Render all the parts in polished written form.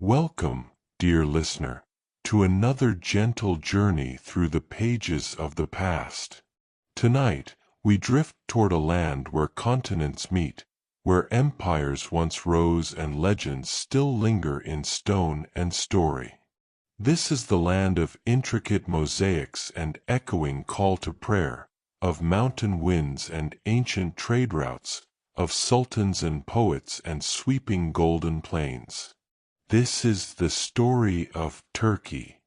Welcome, dear listener, to another gentle journey through the pages of the past. Tonight, we drift toward a land where continents meet, where empires once rose and legends still linger in stone and story. This is the land of intricate mosaics and echoing call to prayer, of mountain winds and ancient trade routes, of sultans and poets and sweeping golden plains. This is the story of Turkey.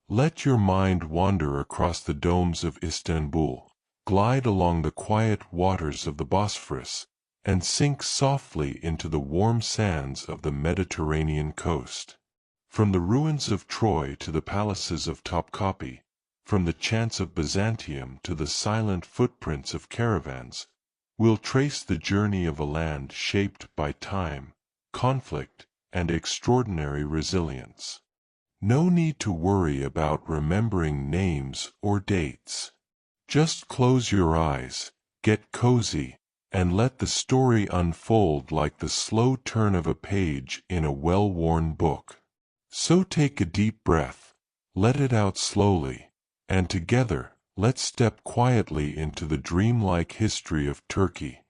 Let your mind wander across the domes of Istanbul, glide along the quiet waters of the Bosphorus, and sink softly into the warm sands of the Mediterranean coast. From the ruins of Troy to the palaces of Topkapi, from the chants of Byzantium to the silent footprints of caravans, we'll trace the journey of a land shaped by time, conflict, and extraordinary resilience. No need to worry about remembering names or dates. Just close your eyes, get cozy, and let the story unfold like the slow turn of a page in a well-worn book. So take a deep breath, let it out slowly, and together, let's step quietly into the dreamlike history of Turkey.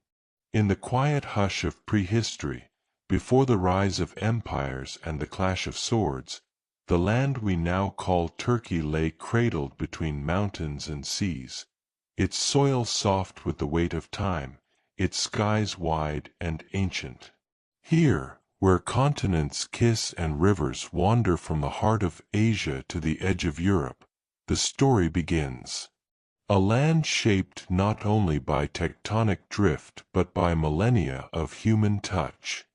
In the quiet hush of prehistory, before the rise of empires and the clash of swords, the land we now call Turkey lay cradled between mountains and seas, its soil soft with the weight of time, its skies wide and ancient. Here, where continents kiss and rivers wander from the heart of Asia to the edge of Europe, the story begins. A land shaped not only by tectonic drift but by millennia of human touch.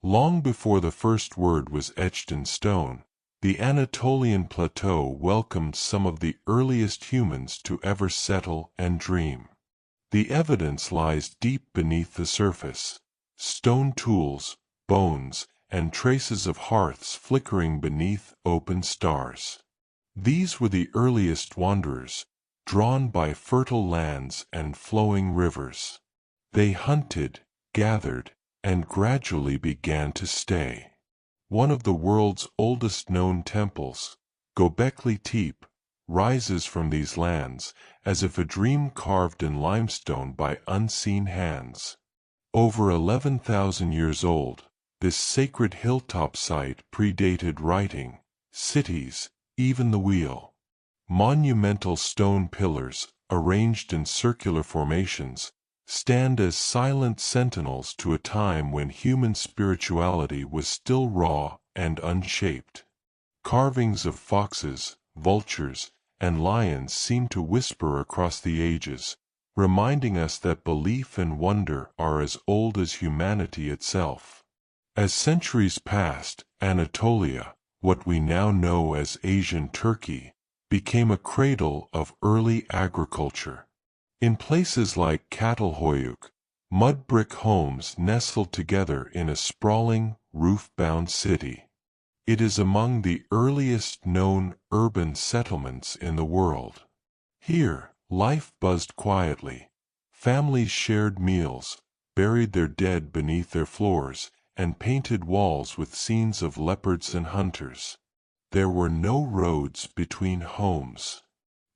Long before the first word was etched in stone, the Anatolian plateau welcomed some of the earliest humans to ever settle and dream. The evidence lies deep beneath the surface: stone tools, bones, and traces of hearths flickering beneath open stars. These were the earliest wanderers, drawn by fertile lands and flowing rivers. They hunted, gathered, and gradually began to stay. One of the world's oldest known temples, Göbekli Tepe, rises from these lands, as if a dream carved in limestone by unseen hands. Over 11,000 years old, this sacred hilltop site predated writing, cities, even the wheel. Monumental stone pillars, arranged in circular formations, stand as silent sentinels to a time when human spirituality was still raw and unshaped. Carvings of foxes, vultures, and lions seem to whisper across the ages, reminding us that belief and wonder are as old as humanity itself. As centuries passed, Anatolia, what we now know as Asian Turkey, became a cradle of early agriculture. In places like Çatalhöyük, mud brick homes nestled together in a sprawling, roof-bound city. It is among the earliest known urban settlements in the world. Here, life buzzed quietly. Families shared meals, buried their dead beneath their floors, and painted walls with scenes of leopards and hunters. There were no roads between homes.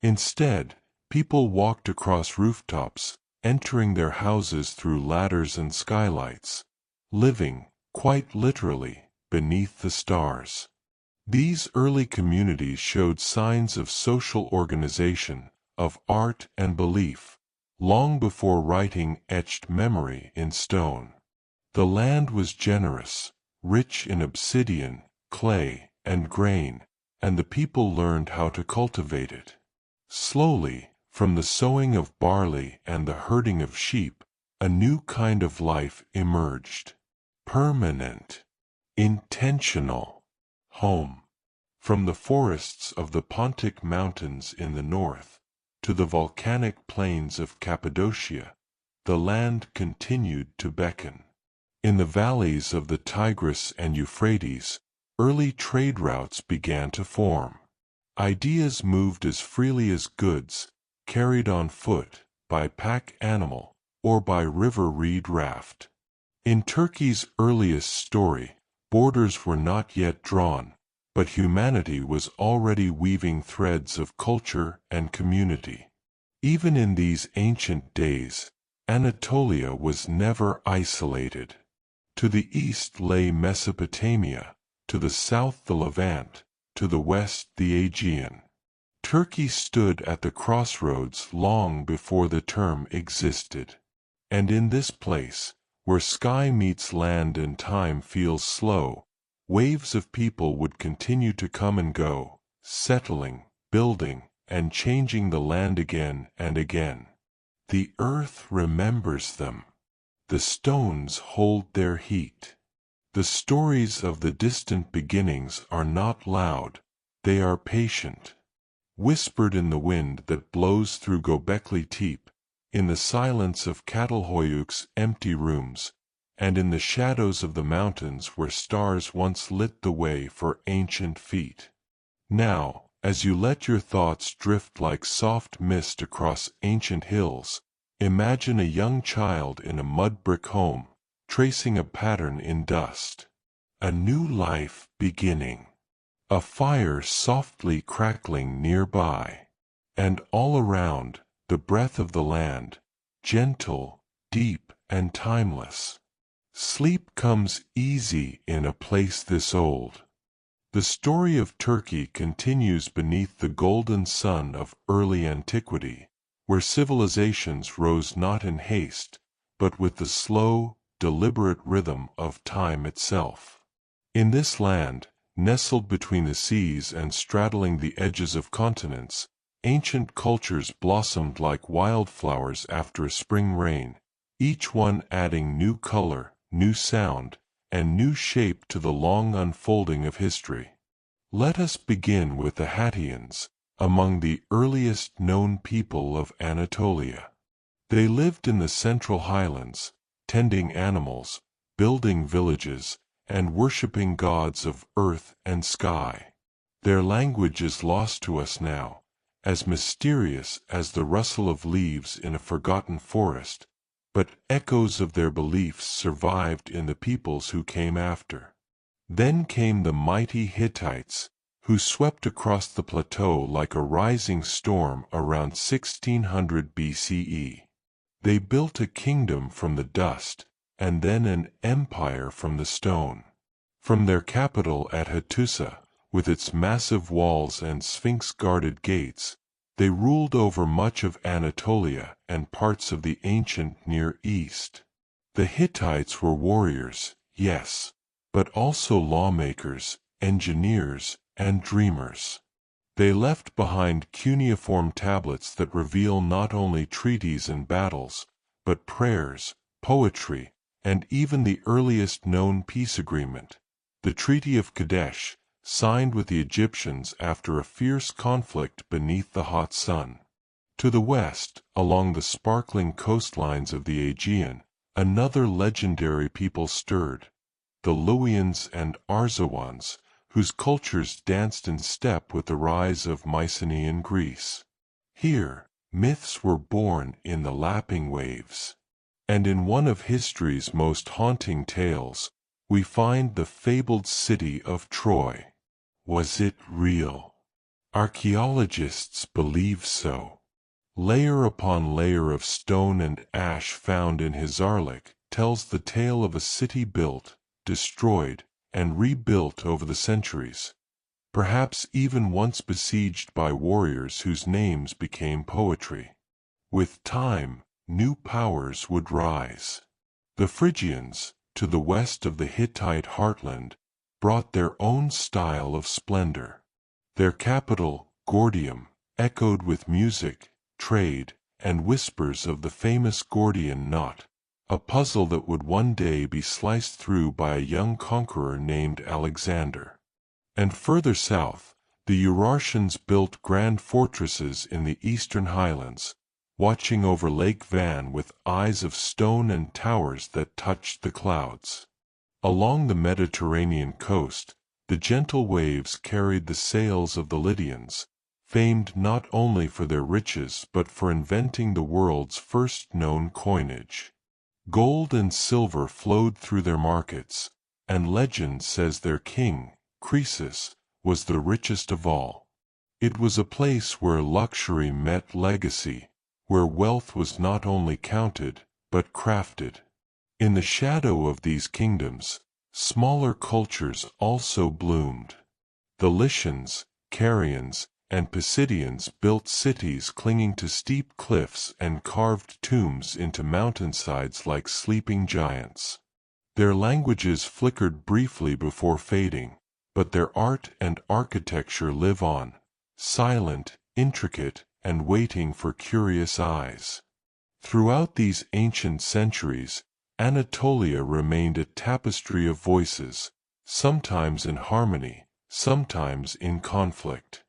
Instead, people walked across rooftops, entering their houses through ladders and skylights, living, quite literally, beneath the stars. These early communities showed signs of social organization, of art and belief, long before writing etched memory in stone. The land was generous, rich in obsidian, clay, and grain, and the people learned how to cultivate it. Slowly, from the sowing of barley and the herding of sheep, a new kind of life emerged. Permanent, intentional, home. From the forests of the Pontic Mountains in the north, to the volcanic plains of Cappadocia, the land continued to beckon. In the valleys of the Tigris and Euphrates, early trade routes began to form. Ideas moved as freely as goods, carried on foot, by pack animal, or by river reed raft. In Turkey's earliest story, Borders were not yet drawn, but humanity was already weaving threads of culture and community. Even in these ancient days, Anatolia was never isolated. To the east lay Mesopotamia, to the south the Levant, to the west the Aegean. Turkey stood at the crossroads long before the term existed. And in this place, where sky meets land and time feels slow, waves of people would continue to come and go, settling, building, and changing the land again and again. The earth remembers them. The stones hold their heat. The stories of the distant beginnings are not loud, they are patient. Whispered in the wind that blows through Göbekli Tepe, in the silence of Çatalhöyük's empty rooms, and in the shadows of the mountains where stars once lit the way for ancient feet. Now, as you let your thoughts drift like soft mist across ancient hills, imagine a young child in a mud-brick home, tracing a pattern in dust. A new life beginning. A fire softly crackling nearby. And all around, the breath of the land, gentle, deep, and timeless. Sleep comes easy in a place this old. The story of Turkey continues beneath the golden sun of early antiquity, where civilizations rose not in haste, but with the slow, deliberate rhythm of time itself. In this land, nestled between the seas and straddling the edges of continents, ancient cultures blossomed like wildflowers after a spring rain, each one adding new color, new sound, and new shape to the long unfolding of history. Let us begin with the Hittites, among the earliest known people of Anatolia. They lived in the central highlands, tending animals, building villages, and worshipping gods of earth and sky. Their language is lost to us now, as mysterious as the rustle of leaves in a forgotten forest, but echoes of their beliefs survived in the peoples who came after. Then came the mighty Hittites, who swept across the plateau like a rising storm around 1600 BCE. They built a kingdom from the dust, and then an empire from the stone. From their capital at Hattusa, with its massive walls and sphinx-guarded gates, they ruled over much of Anatolia and parts of the ancient Near East. The Hittites were warriors, yes, but also lawmakers, engineers, and dreamers. They left behind cuneiform tablets that reveal not only treaties and battles, but prayers, poetry, and even the earliest known peace agreement, the Treaty of Kadesh, signed with the Egyptians after a fierce conflict beneath the hot sun. To the west, along the sparkling coastlines of the Aegean, another legendary people stirred, the Luwians and Arzawans, whose cultures danced in step with the rise of Mycenaean Greece. Here, myths were born in the lapping waves. And in one of history's most haunting tales, we find the fabled city of Troy. Was it real? Archaeologists believe so. Layer upon layer of stone and ash found in Hizarlik tells the tale of a city built, destroyed, and rebuilt over the centuries, perhaps even once besieged by warriors whose names became poetry. With time, new powers would rise. The Phrygians, to the west of the Hittite heartland, brought their own style of splendor. Their capital, Gordium, echoed with music, trade, and whispers of the famous Gordian knot, a puzzle that would one day be sliced through by a young conqueror named Alexander. And further south, the Urartians built grand fortresses in the eastern highlands, watching over Lake Van with eyes of stone and towers that touched the clouds. Along the Mediterranean coast, the gentle waves carried the sails of the Lydians, famed not only for their riches but for inventing the world's first known coinage. Gold and silver flowed through their markets, and legend says their king, Croesus, was the richest of all. It was a place where luxury met legacy, where wealth was not only counted, but crafted. In the shadow of these kingdoms, smaller cultures also bloomed. The Lycians, Carians, and Pisidians built cities clinging to steep cliffs and carved tombs into mountainsides like sleeping giants. Their languages flickered briefly before fading, but their art and architecture live on, silent, intricate, and waiting for curious eyes. Throughout these ancient centuries, Anatolia remained a tapestry of voices, sometimes in harmony, sometimes in conflict.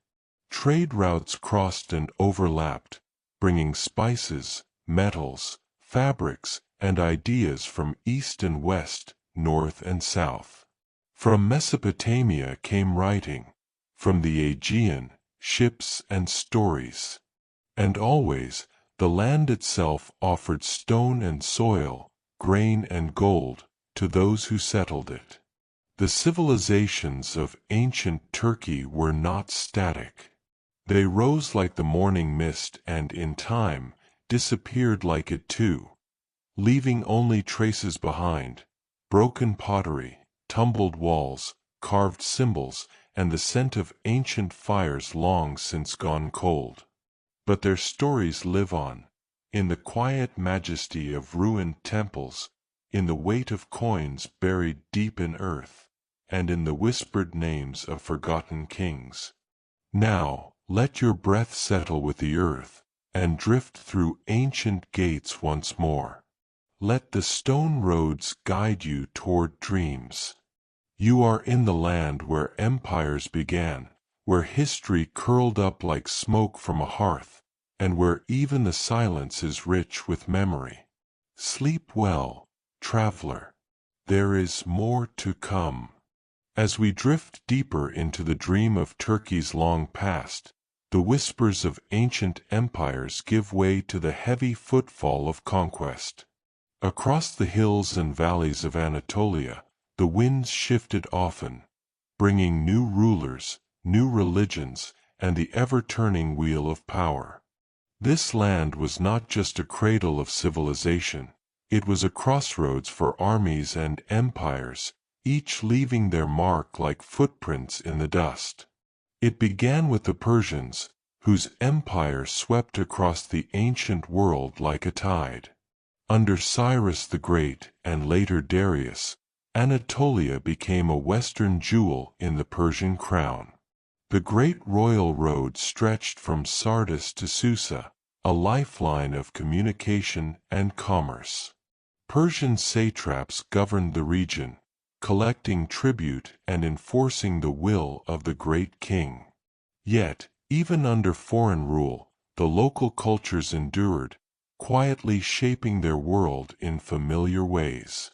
Trade routes crossed and overlapped, bringing spices, metals, fabrics, and ideas from east and west, north and south. From Mesopotamia came writing, from the Aegean, ships and stories. And always, the land itself offered stone and soil, grain and gold, to those who settled it. The civilizations of ancient Turkey were not static. They rose like the morning mist and, in time, disappeared like it too, leaving only traces behind: broken pottery, tumbled walls, carved symbols, and the scent of ancient fires long since gone cold. But their stories live on, in the quiet majesty of ruined temples, in the weight of coins buried deep in earth, and in the whispered names of forgotten kings. Now, let your breath settle with the earth, and drift through ancient gates once more. Let the stone roads guide you toward dreams. You are in the land where empires began, where history curled up like smoke from a hearth, and where even the silence is rich with memory. Sleep well, traveler. There is more to come. As we drift deeper into the dream of Turkey's long past, the whispers of ancient empires give way to the heavy footfall of conquest. Across the hills and valleys of Anatolia, the winds shifted often, bringing new rulers, new religions, and the ever-turning wheel of power. This land was not just a cradle of civilization, it was a crossroads for armies and empires, each leaving their mark like footprints in the dust. It began with the Persians, whose empire swept across the ancient world like a tide. Under Cyrus the Great and later Darius, Anatolia became a western jewel in the Persian crown. The great royal road stretched from Sardis to Susa, a lifeline of communication and commerce. Persian satraps governed the region, collecting tribute and enforcing the will of the great king. Yet, even under foreign rule, the local cultures endured, quietly shaping their world in familiar ways.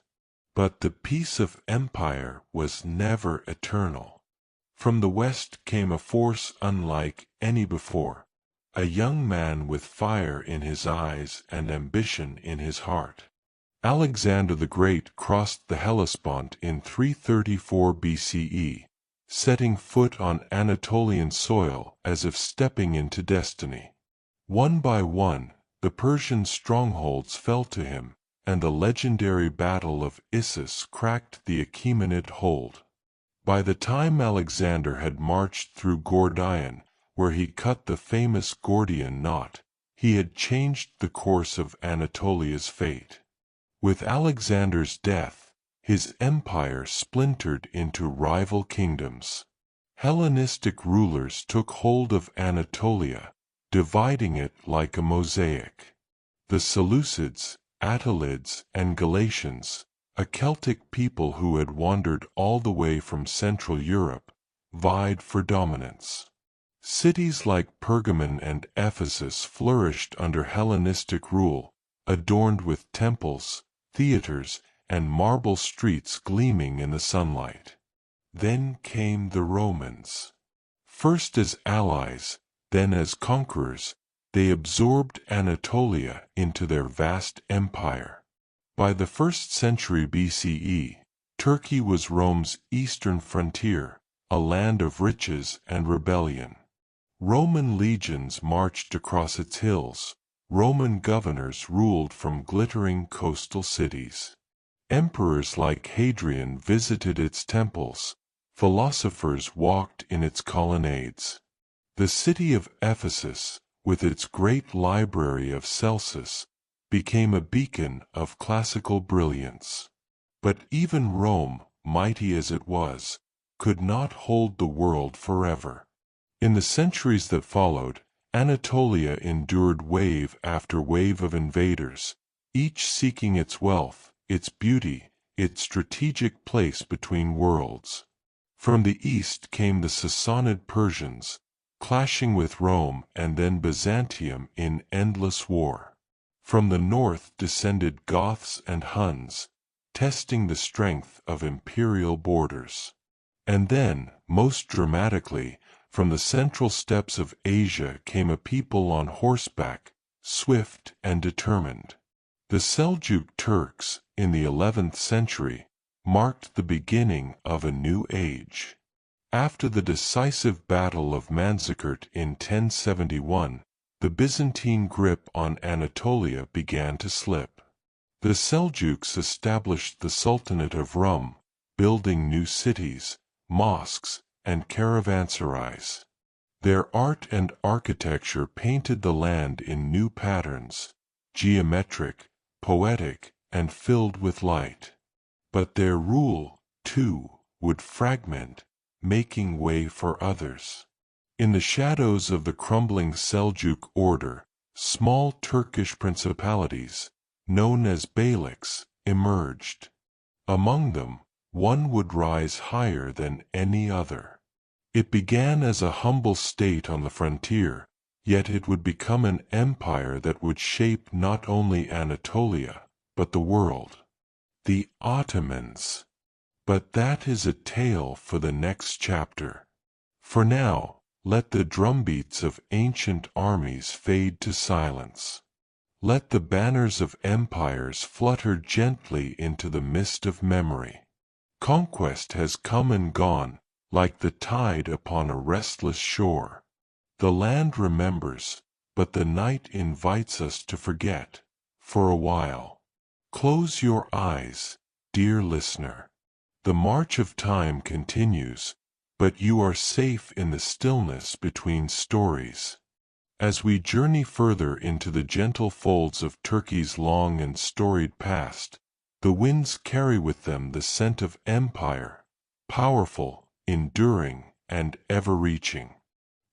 But the peace of empire was never eternal. From the west came a force unlike any before, a young man with fire in his eyes and ambition in his heart. Alexander the Great crossed the Hellespont in 334 BCE, setting foot on Anatolian soil as if stepping into destiny. One by one, the Persian strongholds fell to him, and the legendary Battle of Issus cracked the Achaemenid hold. By the time Alexander had marched through Gordion, where he cut the famous Gordian knot, he had changed the course of Anatolia's fate. With Alexander's death, his empire splintered into rival kingdoms. Hellenistic rulers took hold of Anatolia, dividing it like a mosaic. The Seleucids, Attalids, and Galatians, a Celtic people who had wandered all the way from Central Europe, vied for dominance. Cities like Pergamon and Ephesus flourished under Hellenistic rule, adorned with temples, theaters, and marble streets gleaming in the sunlight. Then came the Romans. First as allies, then as conquerors, they absorbed Anatolia into their vast empire. By the 1st century BCE, Turkey was Rome's eastern frontier, a land of riches and rebellion. Roman legions marched across its hills. Roman governors ruled from glittering coastal cities. Emperors like Hadrian visited its temples. Philosophers walked in its colonnades. The city of Ephesus, with its great library of Celsus, became a beacon of classical brilliance. But even Rome, mighty as it was, could not hold the world forever. In the centuries that followed, Anatolia endured wave after wave of invaders, each seeking its wealth, its beauty, its strategic place between worlds. From the east came the Sassanid Persians, clashing with Rome and then Byzantium in endless war. From the north descended Goths and Huns, testing the strength of imperial borders. And then, most dramatically, from the central steppes of Asia came a people on horseback, swift and determined. The Seljuk Turks, in the 11th century, marked the beginning of a new age. After the decisive Battle of Manzikert in 1071, the Byzantine grip on Anatolia began to slip. The Seljuks established the Sultanate of Rum, building new cities, mosques, and caravanserais. Their art and architecture painted the land in new patterns, geometric, poetic, and filled with light. But their rule, too, would fragment, making way for others. In the shadows of the crumbling Seljuk order, small Turkish principalities, known as beyliks, emerged. Among them, one would rise higher than any other. It began as a humble state on the frontier, yet it would become an empire that would shape not only Anatolia, but the world. The Ottomans. But that is a tale for the next chapter. For now, let the drumbeats of ancient armies fade to silence. Let the banners of empires flutter gently into the mist of memory. Conquest has come and gone, like the tide upon a restless shore. The land remembers, but the night invites us to forget, for a while. Close your eyes, dear listener. The march of time continues, but you are safe in the stillness between stories. As we journey further into the gentle folds of Turkey's long and storied past, the winds carry with them the scent of empire, powerful, enduring, and ever-reaching.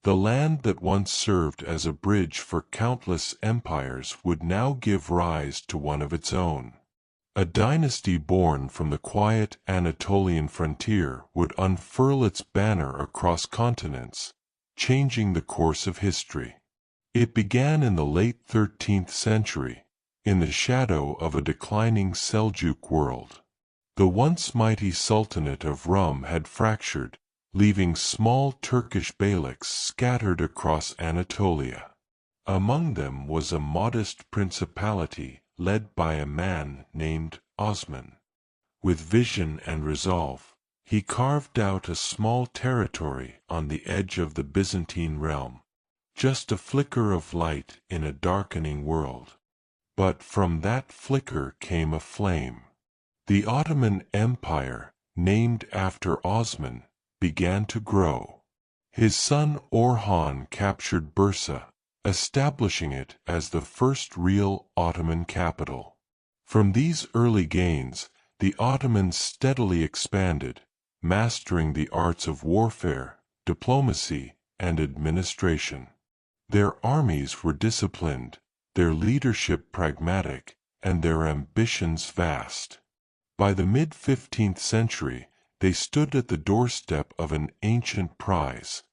The land that once served as a bridge for countless empires would now give rise to one of its own. A dynasty born from the quiet Anatolian frontier would unfurl its banner across continents, changing the course of history. It began in the late 13th century, in the shadow of a declining Seljuk world. The once mighty Sultanate of Rum had fractured, leaving small Turkish beyliks scattered across Anatolia. Among them was a modest principality led by a man named Osman. With vision and resolve, he carved out a small territory on the edge of the Byzantine realm, just a flicker of light in a darkening world. But from that flicker came a flame. The Ottoman Empire, named after Osman, began to grow. His son Orhan captured Bursa, establishing it as the first real Ottoman capital. From these early gains, the Ottomans steadily expanded, mastering the arts of warfare, diplomacy, and administration. Their armies were disciplined, their leadership pragmatic, and their ambitions vast. By the mid-15th century, they stood at the doorstep of an ancient prize,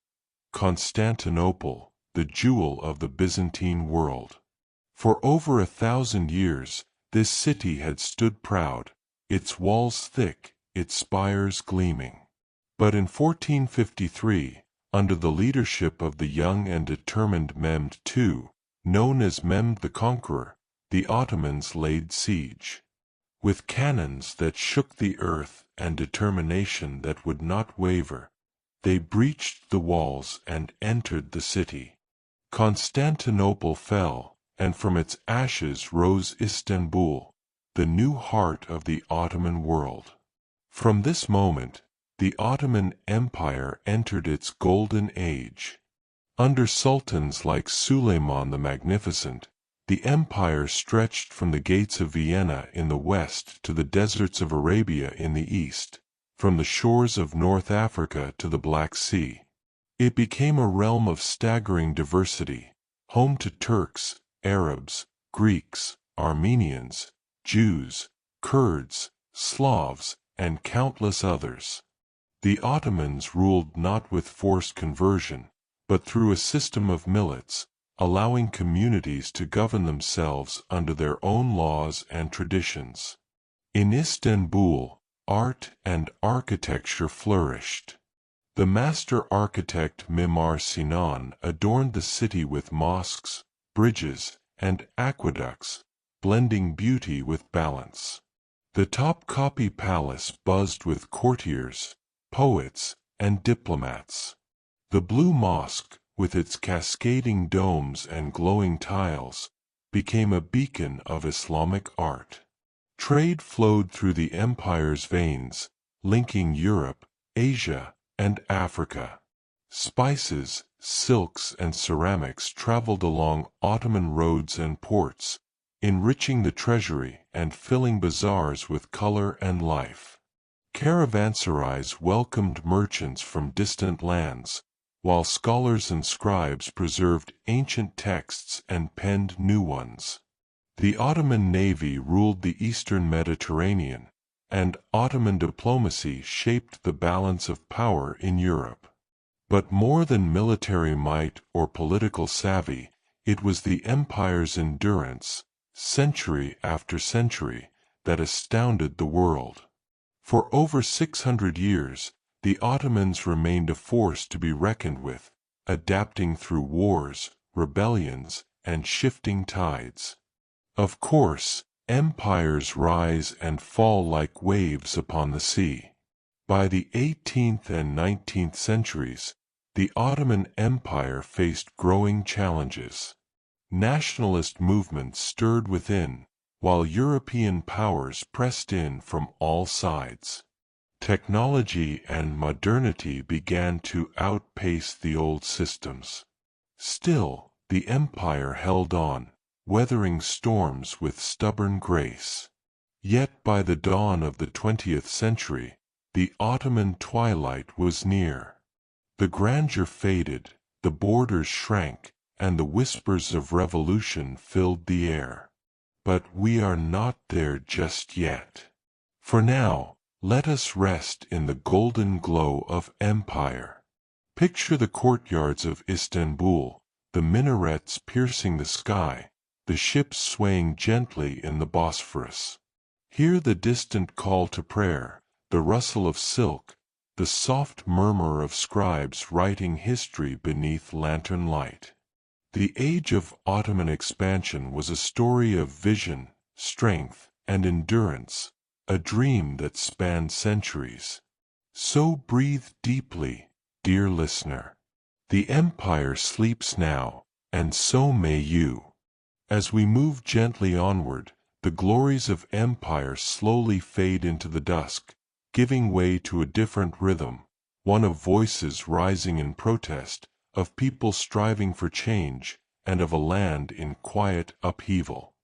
Constantinople, the jewel of the Byzantine world. For over 1,000 years, this city had stood proud, its walls thick, its spires gleaming. But in 1453, under the leadership of the young and determined Mehmed II, known as Mehmed the Conqueror, the Ottomans laid siege. With cannons that shook the earth and determination that would not waver, they breached the walls and entered the city. Constantinople fell, and from its ashes rose Istanbul, the new heart of the Ottoman world. From this moment, the Ottoman Empire entered its golden age. Under sultans like Suleiman the Magnificent, the empire stretched from the gates of Vienna in the west to the deserts of Arabia in the east, from the shores of North Africa to the Black Sea. It became a realm of staggering diversity, home to Turks, Arabs, Greeks, Armenians, Jews, Kurds, Slavs, and countless others. The Ottomans ruled not with forced conversion, but through a system of millets, allowing communities to govern themselves under their own laws and traditions. In Istanbul, art and architecture flourished. The master architect Mimar Sinan adorned the city with mosques, bridges, and aqueducts, blending beauty with balance. The Topkapi Palace buzzed with courtiers, poets, and diplomats. The Blue Mosque, with its cascading domes and glowing tiles, became a beacon of Islamic art. Trade flowed through the empire's veins, linking Europe, Asia, and Africa. Spices, silks, and ceramics traveled along Ottoman roads and ports, enriching the treasury and filling bazaars with color and life. Caravanserais welcomed merchants from distant lands, while scholars and scribes preserved ancient texts and penned new ones. The Ottoman navy ruled the eastern Mediterranean, and Ottoman diplomacy shaped the balance of power in Europe. But more than military might or political savvy, it was the empire's endurance, century after century, that astounded the world. For over 600 years, the Ottomans remained a force to be reckoned with, adapting through wars, rebellions, and shifting tides. Of course, empires rise and fall like waves upon the sea. By the 18th and 19th centuries, the Ottoman Empire faced growing challenges. Nationalist movements stirred within, while European powers pressed in from all sides. Technology and modernity began to outpace the old systems. Still, the empire held on, weathering storms with stubborn grace. Yet by the dawn of the 20th century, the Ottoman twilight was near. The grandeur faded, the borders shrank, and the whispers of revolution filled the air. But we are not there just yet. For now, let us rest in the golden glow of empire. Picture the courtyards of Istanbul, the minarets piercing the sky, the ships swaying gently in the Bosphorus. Hear the distant call to prayer, the rustle of silk, the soft murmur of scribes writing history beneath lantern light. The age of Ottoman expansion was a story of vision, strength, and endurance, a dream that spanned centuries. So breathe deeply, dear listener. The empire sleeps now, and so may you. As we move gently onward, the glories of empire slowly fade into the dusk, giving way to a different rhythm, one of voices rising in protest, of people striving for change, and of a land in quiet upheaval.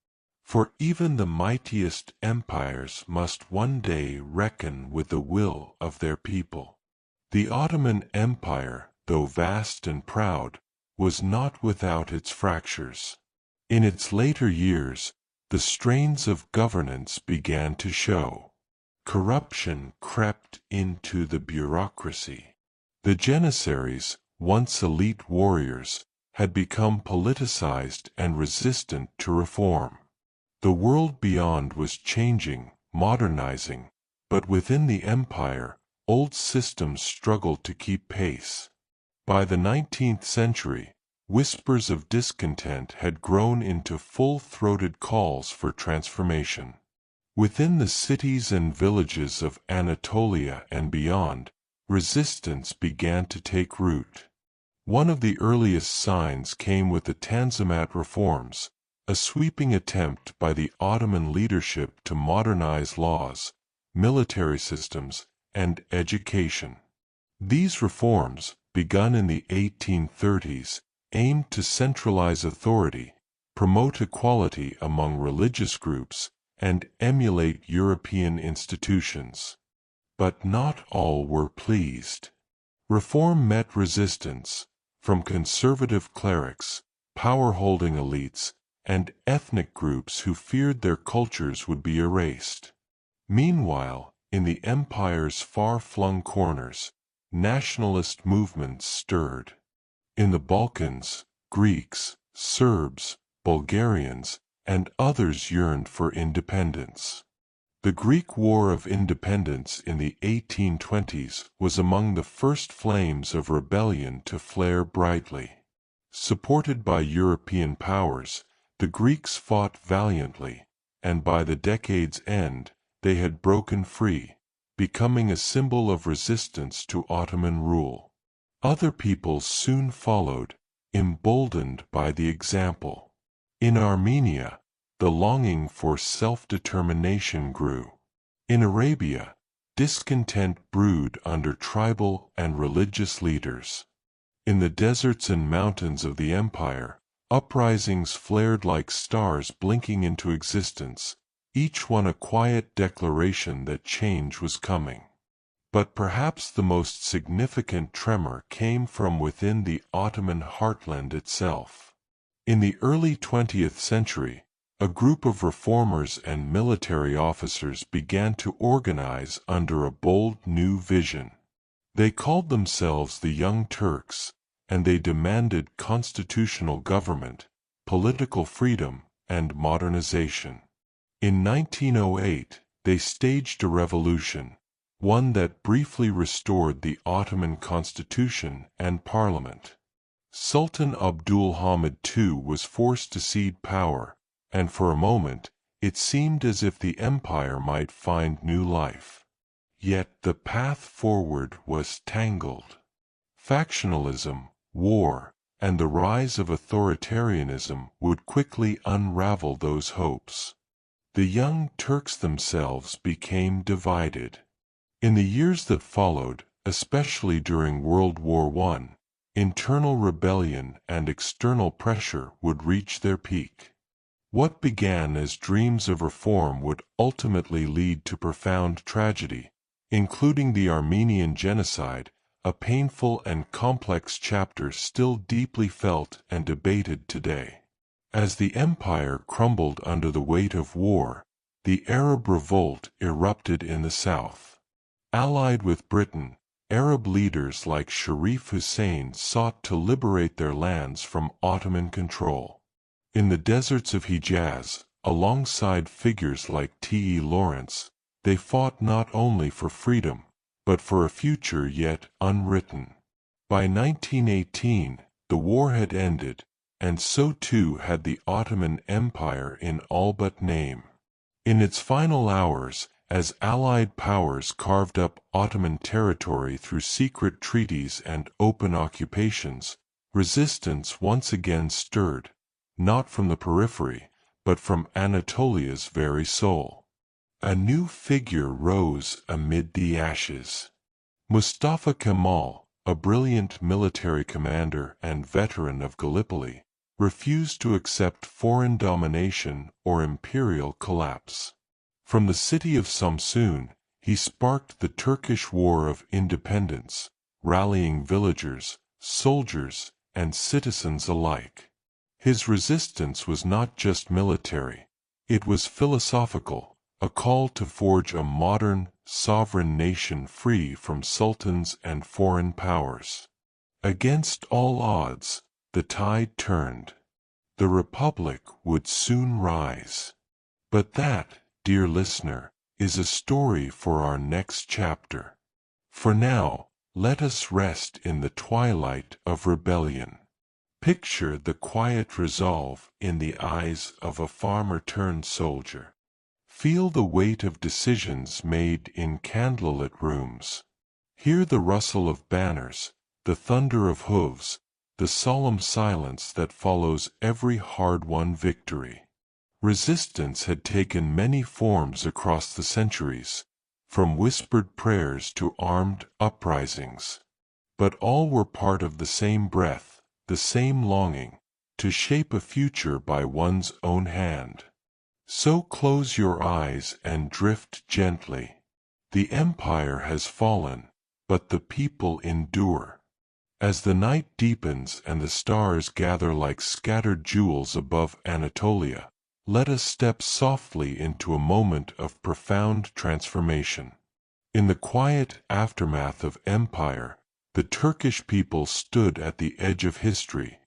For even the mightiest empires must one day reckon with the will of their people. The Ottoman Empire, though vast and proud, was not without its fractures. In its later years, the strains of governance began to show. Corruption crept into the bureaucracy. The Janissaries, once elite warriors, had become politicized and resistant to reform. The world beyond was changing, modernizing, but within the empire, old systems struggled to keep pace. By the 19th century, whispers of discontent had grown into full-throated calls for transformation. Within the cities and villages of Anatolia and beyond, resistance began to take root. One of the earliest signs came with the Tanzimat reforms, a sweeping attempt by the Ottoman leadership to modernize laws, military systems, and education. These reforms, begun in the 1830s, aimed to centralize authority, promote equality among religious groups, and emulate European institutions. But not all were pleased. Reform met resistance, from conservative clerics, power-holding elites, and ethnic groups who feared their cultures would be erased. Meanwhile, in the empire's far-flung corners, nationalist movements stirred. In the Balkans, Greeks, Serbs, Bulgarians, and others yearned for independence. The Greek War of Independence in the 1820s was among the first flames of rebellion to flare brightly. Supported by European powers, the Greeks fought valiantly, and by the decade's end, they had broken free, becoming a symbol of resistance to Ottoman rule. Other peoples soon followed, emboldened by the example. In Armenia, the longing for self-determination grew. In Arabia, discontent brewed under tribal and religious leaders. In the deserts and mountains of the empire, uprisings flared like stars blinking into existence, each one a quiet declaration that change was coming. But perhaps the most significant tremor came from within the Ottoman heartland itself. In the early 20th century, a group of reformers and military officers began to organize under a bold new vision. They called themselves the Young Turks, and they demanded constitutional government, political freedom, and modernization. In 1908, they staged a revolution, one that briefly restored the Ottoman constitution and parliament. Sultan Abdul Hamid II was forced to cede power, and for a moment, it seemed as if the empire might find new life. Yet the path forward was tangled. Factionalism, war, and the rise of authoritarianism would quickly unravel those hopes. The Young Turks themselves became divided. In the years that followed, especially during World War I, internal rebellion and external pressure would reach their peak. What began as dreams of reform would ultimately lead to profound tragedy, including the Armenian genocide, a painful and complex chapter still deeply felt and debated today. As the empire crumbled under the weight of war, the Arab revolt erupted in the south. Allied with Britain, Arab leaders like Sharif Hussein sought to liberate their lands from Ottoman control. In the deserts of Hijaz, alongside figures like T. E. Lawrence, they fought not only for freedom, but for a future yet unwritten. By 1918, the war had ended, and so too had the Ottoman Empire in all but name. In its final hours, as Allied powers carved up Ottoman territory through secret treaties and open occupations, resistance once again stirred, not from the periphery, but from Anatolia's very soul. A new figure rose amid the ashes. Mustafa Kemal, a brilliant military commander and veteran of Gallipoli, refused to accept foreign domination or imperial collapse. From the city of Samsun, he sparked the Turkish War of Independence, rallying villagers, soldiers, and citizens alike. His resistance was not just military, it was philosophical, a call to forge a modern, sovereign nation free from sultans and foreign powers. Against all odds, the tide turned. The Republic would soon rise. But that, dear listener, is a story for our next chapter. For now, let us rest in the twilight of rebellion. Picture the quiet resolve in the eyes of a farmer-turned-soldier. Feel the weight of decisions made in candlelit rooms. Hear the rustle of banners, the thunder of hooves, the solemn silence that follows every hard-won victory. Resistance had taken many forms across the centuries, from whispered prayers to armed uprisings. But all were part of the same breath, the same longing, to shape a future by one's own hand. So close your eyes and drift gently. The empire has fallen, but the people endure. As the night deepens and the stars gather like scattered jewels above Anatolia, let us step softly into a moment of profound transformation. In the quiet aftermath of empire, the Turkish people stood at the edge of history,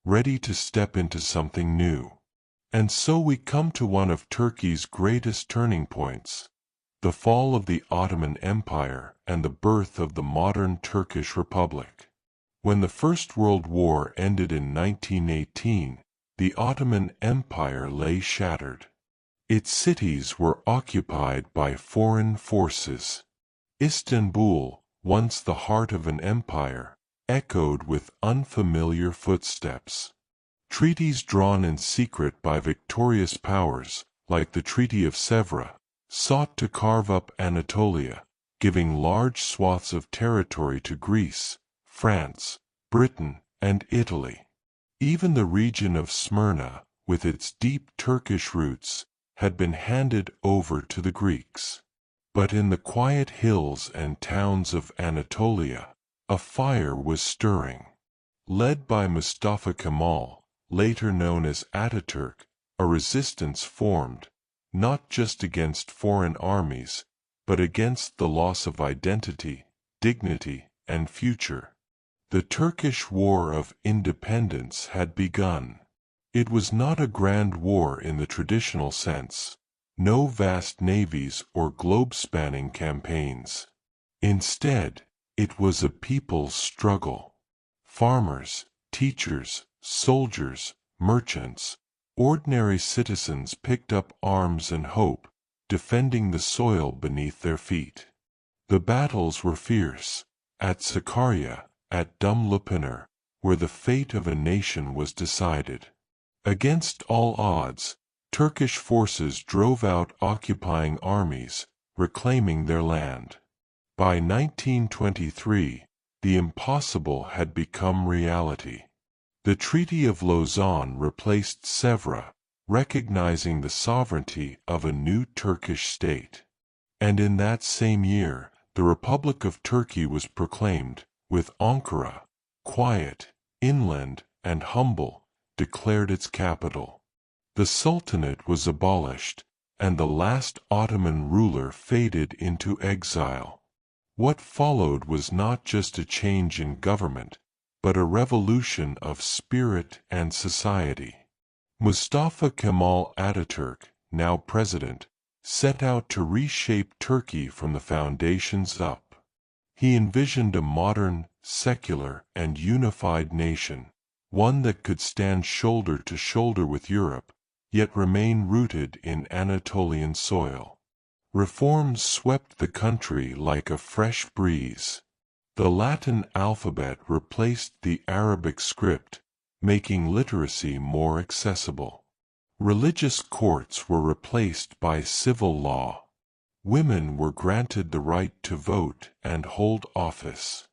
ready to step into something new. And so we come to one of Turkey's greatest turning points, the fall of the Ottoman Empire and the birth of the modern Turkish Republic. When the First World War ended in 1918, the Ottoman Empire lay shattered. Its cities were occupied by foreign forces. Istanbul, once the heart of an empire, echoed with unfamiliar footsteps. Treaties drawn in secret by victorious powers, like the Treaty of Sèvres, sought to carve up Anatolia, giving large swaths of territory to Greece, France, Britain, and Italy. Even the region of Smyrna, with its deep Turkish roots, had been handed over to the Greeks. But in the quiet hills and towns of Anatolia, a fire was stirring. Led by Mustafa Kemal, later known as Ataturk, a resistance formed, not just against foreign armies, but against the loss of identity, dignity, and future. The Turkish War of Independence had begun. It was not a grand war in the traditional sense, no vast navies or globe-spanning campaigns. Instead, it was a people's struggle. Farmers, teachers, soldiers, merchants, ordinary citizens picked up arms and hope, defending the soil beneath their feet. The battles were fierce, at Sakarya, at Dumlupınar, where the fate of a nation was decided. Against all odds, Turkish forces drove out occupying armies, reclaiming their land. By 1923, the impossible had become reality. The Treaty of Lausanne replaced Sèvres, recognizing the sovereignty of a new Turkish state. And in that same year, the Republic of Turkey was proclaimed, with Ankara, quiet, inland, and humble, declared its capital. The Sultanate was abolished, and the last Ottoman ruler faded into exile. What followed was not just a change in government, but a revolution of spirit and society. Mustafa Kemal Ataturk, now president, set out to reshape Turkey from the foundations up. He envisioned a modern, secular, and unified nation, one that could stand shoulder to shoulder with Europe, yet remain rooted in Anatolian soil. Reforms swept the country like a fresh breeze. The Latin alphabet replaced the Arabic script, making literacy more accessible. Religious courts were replaced by civil law. Women were granted the right to vote and hold office.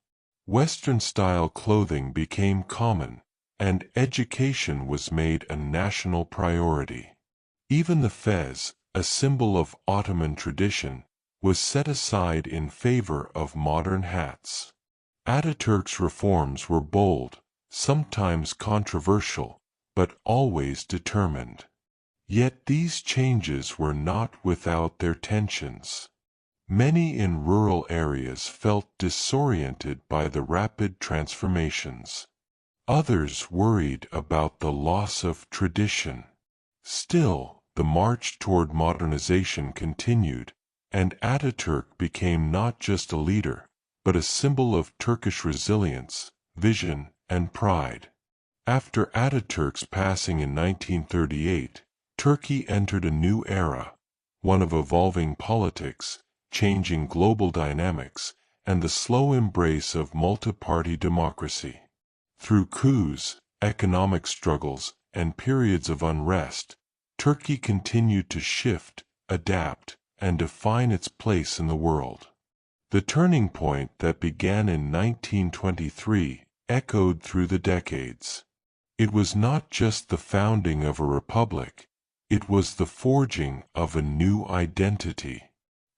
Western-style clothing became common, and education was made a national priority. Even the fez, a symbol of Ottoman tradition, was set aside in favor of modern hats. Ataturk's reforms were bold, sometimes controversial, but always determined. Yet these changes were not without their tensions. Many in rural areas felt disoriented by the rapid transformations. Others worried about the loss of tradition. Still, the march toward modernization continued, and Ataturk became not just a leader, but a symbol of Turkish resilience, vision, and pride. After Ataturk's passing in 1938, Turkey entered a new era, one of evolving politics, changing global dynamics, and the slow embrace of multi-party democracy. Through coups, economic struggles, and periods of unrest, Turkey continued to shift, adapt, and define its place in the world. The turning point that began in 1923 echoed through the decades. It was not just the founding of a republic, it was the forging of a new identity.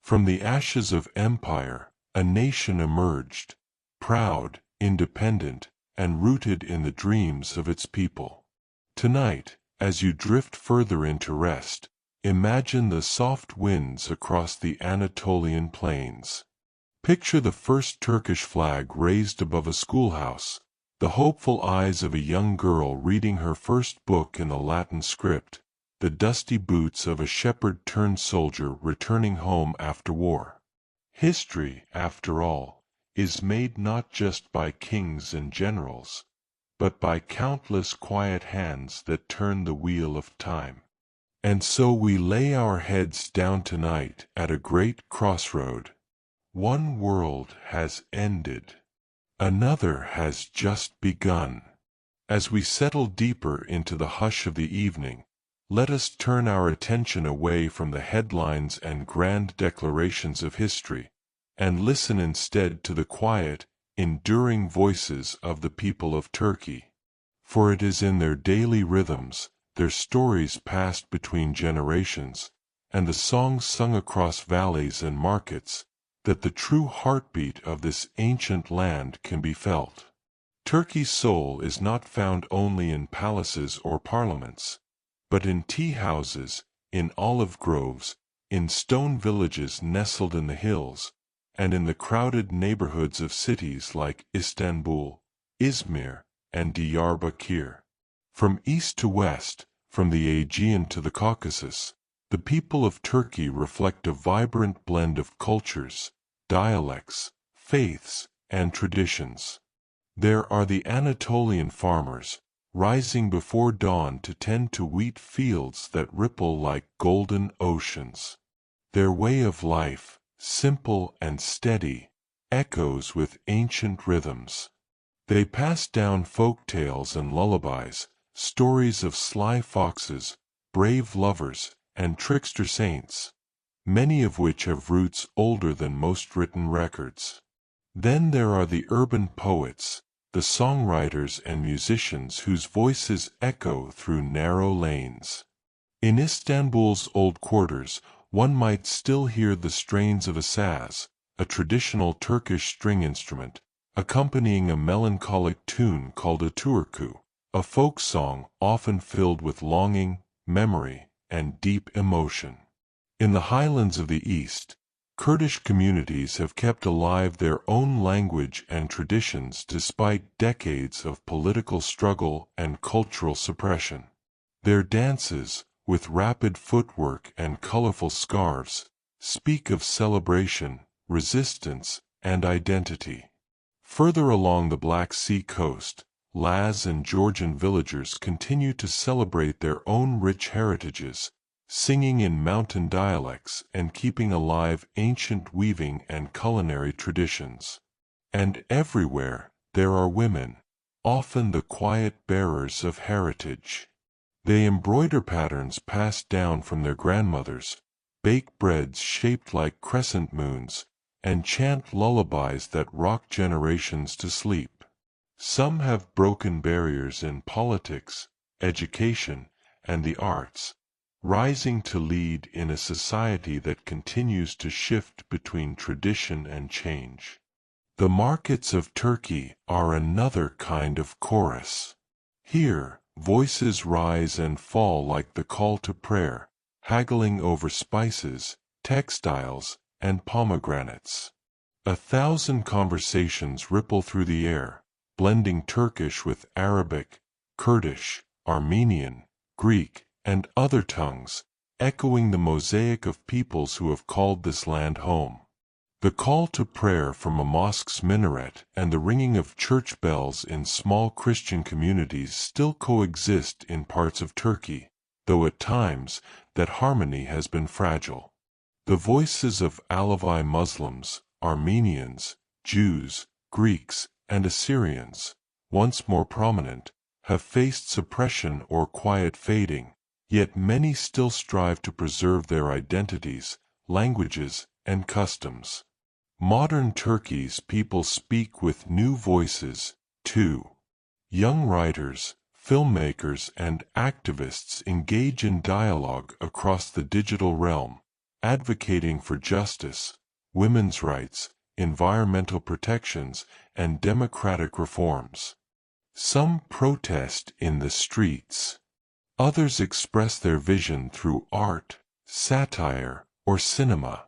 From the ashes of empire, a nation emerged, proud, independent, and rooted in the dreams of its people. Tonight, as you drift further into rest, imagine the soft winds across the Anatolian plains. Picture the first Turkish flag raised above a schoolhouse, the hopeful eyes of a young girl reading her first book in the Latin script, the dusty boots of a shepherd-turned-soldier returning home after war. History, after all, is made not just by kings and generals, but by countless quiet hands that turn the wheel of time. And so we lay our heads down tonight at a great crossroad. One world has ended. Another has just begun. As we settle deeper into the hush of the evening, let us turn our attention away from the headlines and grand declarations of history, and listen instead to the quiet, enduring voices of the people of Turkey. For it is in their daily rhythms, their stories passed between generations, and the songs sung across valleys and markets, that the true heartbeat of this ancient land can be felt. Turkey's soul is not found only in palaces or parliaments, but in tea-houses, in olive groves, in stone villages nestled in the hills, and in the crowded neighborhoods of cities like Istanbul, Izmir, and Diyarbakir. From east to west, from the Aegean to the Caucasus, the people of Turkey reflect a vibrant blend of cultures, dialects, faiths, and traditions. There are the Anatolian farmers, rising before dawn to tend to wheat fields that ripple like golden oceans. Their way of life, simple and steady, echoes with ancient rhythms. They pass down folk tales and lullabies, stories of sly foxes, brave lovers, and trickster saints, many of which have roots older than most written records. Then there are the urban poets, the songwriters and musicians whose voices echo through narrow lanes. In Istanbul's old quarters, one might still hear the strains of a saz, a traditional Turkish string instrument, accompanying a melancholic tune called a türkü, a folk song often filled with longing, memory, and deep emotion. In the highlands of the East, Kurdish communities have kept alive their own language and traditions despite decades of political struggle and cultural suppression. Their dances, with rapid footwork and colorful scarves, speak of celebration, resistance, and identity. Further along the Black Sea coast, Laz and Georgian villagers continue to celebrate their own rich heritages, singing in mountain dialects and keeping alive ancient weaving and culinary traditions. And everywhere, there are women, often the quiet bearers of heritage. They embroider patterns passed down from their grandmothers, bake breads shaped like crescent moons, and chant lullabies that rock generations to sleep. Some have broken barriers in politics, education, and the arts, rising to lead in a society that continues to shift between tradition and change. The markets of Turkey are another kind of chorus. Here, voices rise and fall like the call to prayer, haggling over spices, textiles, and pomegranates. 1,000 conversations ripple through the air, blending Turkish with Arabic, Kurdish, Armenian, Greek, and other tongues, echoing the mosaic of peoples who have called this land home. The call to prayer from a mosque's minaret and the ringing of church bells in small Christian communities still coexist in parts of Turkey, though at times that harmony has been fragile. The voices of Alevi Muslims, Armenians, Jews, Greeks, and Assyrians, once more prominent, have faced suppression or quiet fading, yet many still strive to preserve their identities, languages, and customs. Modern Turkey's people speak with new voices, too. Young writers, filmmakers, and activists engage in dialogue across the digital realm, advocating for justice, women's rights, environmental protections, and democratic reforms. Some protest in the streets. Others express their vision through art, satire, or cinema.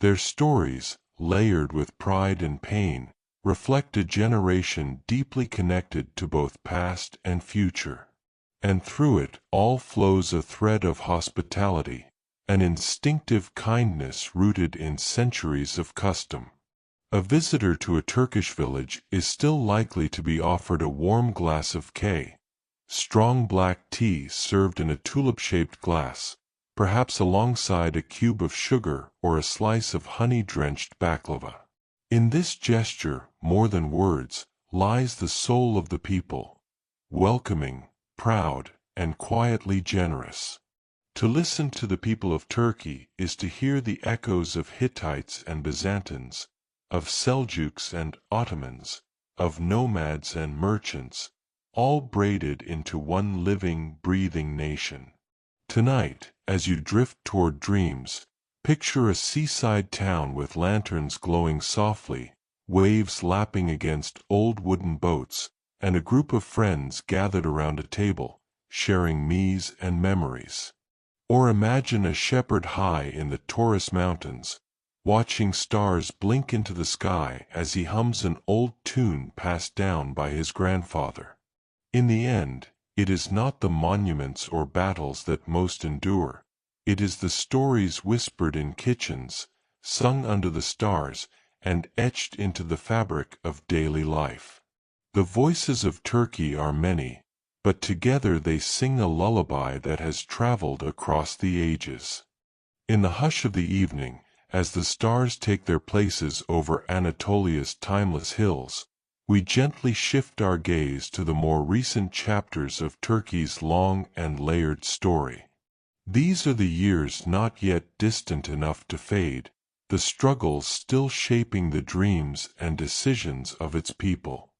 Their stories, layered with pride and pain, reflect a generation deeply connected to both past and future. And through it all flows a thread of hospitality, an instinctive kindness rooted in centuries of custom. A visitor to a Turkish village is still likely to be offered a warm glass of strong black tea served in a tulip-shaped glass, perhaps alongside a cube of sugar or a slice of honey-drenched baklava. In this gesture, more than words, lies the soul of the people, welcoming, proud, and quietly generous. To listen to the people of Turkey is to hear the echoes of Hittites and Byzantines, of Seljuks and Ottomans, of nomads and merchants, all braided into one living, breathing nation. Tonight, as you drift toward dreams, picture a seaside town with lanterns glowing softly, waves lapping against old wooden boats, and a group of friends gathered around a table, sharing meals and memories. Or imagine a shepherd high in the Taurus Mountains, watching stars blink into the sky as he hums an old tune passed down by his grandfather. In the end, it is not the monuments or battles that most endure. It is the stories whispered in kitchens, sung under the stars, and etched into the fabric of daily life. The voices of Turkey are many, but together they sing a lullaby that has traveled across the ages. In the hush of the evening, as the stars take their places over Anatolia's timeless hills, we gently shift our gaze to the more recent chapters of Turkey's long and layered story. These are the years not yet distant enough to fade, the struggles still shaping the dreams and decisions of its people.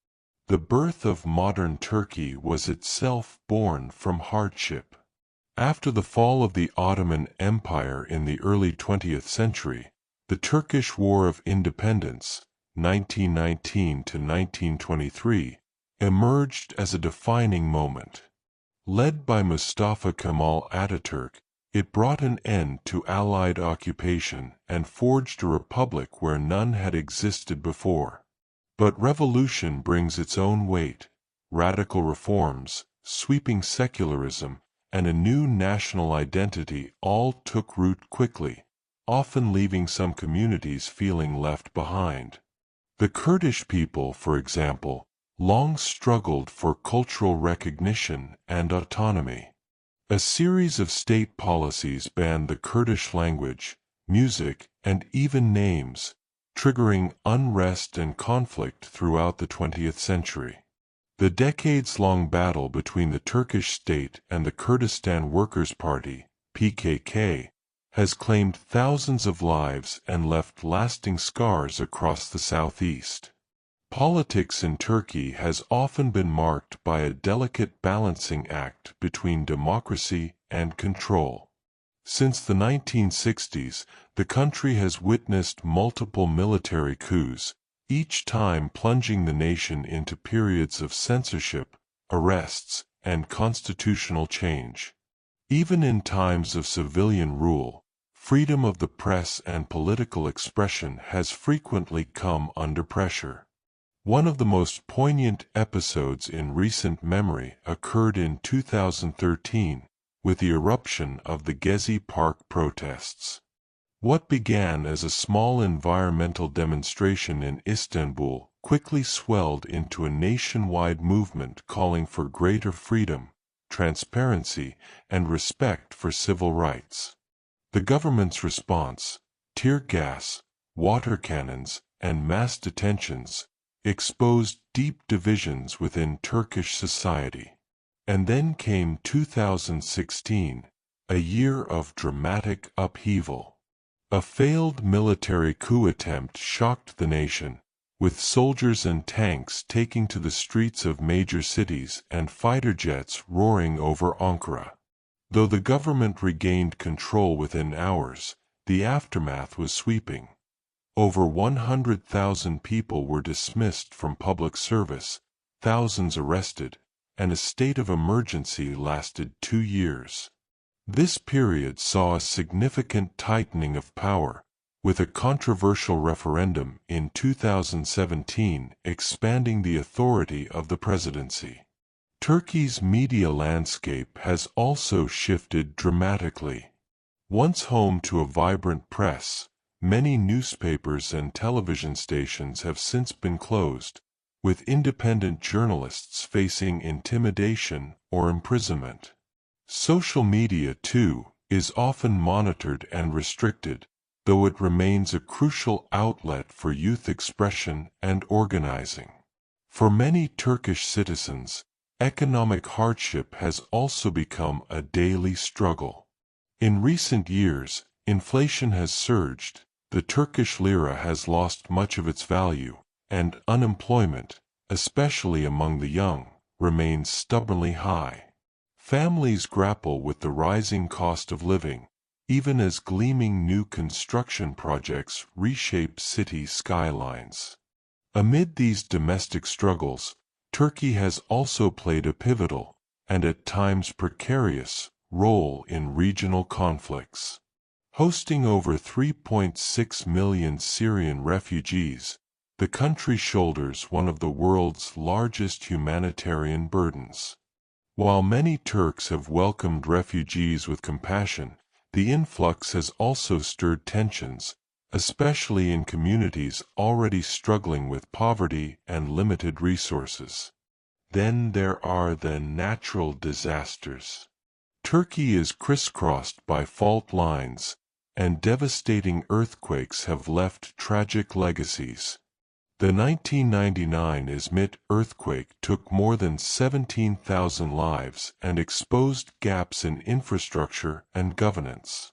The birth of modern Turkey was itself born from hardship. After the fall of the Ottoman Empire in the early 20th century, the Turkish War of Independence, 1919 to 1923, emerged as a defining moment. Led by Mustafa Kemal Ataturk, it brought an end to Allied occupation and forged a republic where none had existed before. But revolution brings its own weight. Radical reforms, sweeping secularism, and a new national identity all took root quickly, often leaving some communities feeling left behind. The Kurdish people, for example, long struggled for cultural recognition and autonomy. A series of state policies banned the Kurdish language, music, and even names, triggering unrest and conflict throughout the 20th century. The decades-long battle between the Turkish state and the Kurdistan Workers' Party, PKK, has claimed thousands of lives and left lasting scars across the southeast. Politics in Turkey has often been marked by a delicate balancing act between democracy and control. Since the 1960s, the country has witnessed multiple military coups, each time plunging the nation into periods of censorship, arrests, and constitutional change. Even in times of civilian rule, freedom of the press and political expression has frequently come under pressure. One of the most poignant episodes in recent memory occurred in 2013, with the eruption of the Gezi Park protests. What began as a small environmental demonstration in Istanbul quickly swelled into a nationwide movement calling for greater freedom, transparency, and respect for civil rights. The government's response, tear gas, water cannons, and mass detentions exposed deep divisions within Turkish society. And then came 2016, a year of dramatic upheaval. A failed military coup attempt shocked the nation, with soldiers and tanks taking to the streets of major cities and fighter jets roaring over Ankara. Though the government regained control within hours, the aftermath was sweeping. Over 100,000 people were dismissed from public service, thousands arrested, and a state of emergency lasted 2 years. This period saw a significant tightening of power, with a controversial referendum in 2017 expanding the authority of the presidency. Turkey's media landscape has also shifted dramatically. Once home to a vibrant press, many newspapers and television stations have since been closed, with independent journalists facing intimidation or imprisonment. Social media, too, is often monitored and restricted, though it remains a crucial outlet for youth expression and organizing. For many Turkish citizens, economic hardship has also become a daily struggle. In recent years, inflation has surged, the Turkish lira has lost much of its value, and unemployment, especially among the young, remains stubbornly high. Families grapple with the rising cost of living, even as gleaming new construction projects reshape city skylines. Amid these domestic struggles, Turkey has also played a pivotal, and at times precarious, role in regional conflicts. Hosting over 3.6 million Syrian refugees, the country shoulders one of the world's largest humanitarian burdens. While many Turks have welcomed refugees with compassion, the influx has also stirred tensions, especially in communities already struggling with poverty and limited resources. Then there are the natural disasters. Turkey is crisscrossed by fault lines, and devastating earthquakes have left tragic legacies. The 1999 Izmit earthquake took more than 17,000 lives and exposed gaps in infrastructure and governance.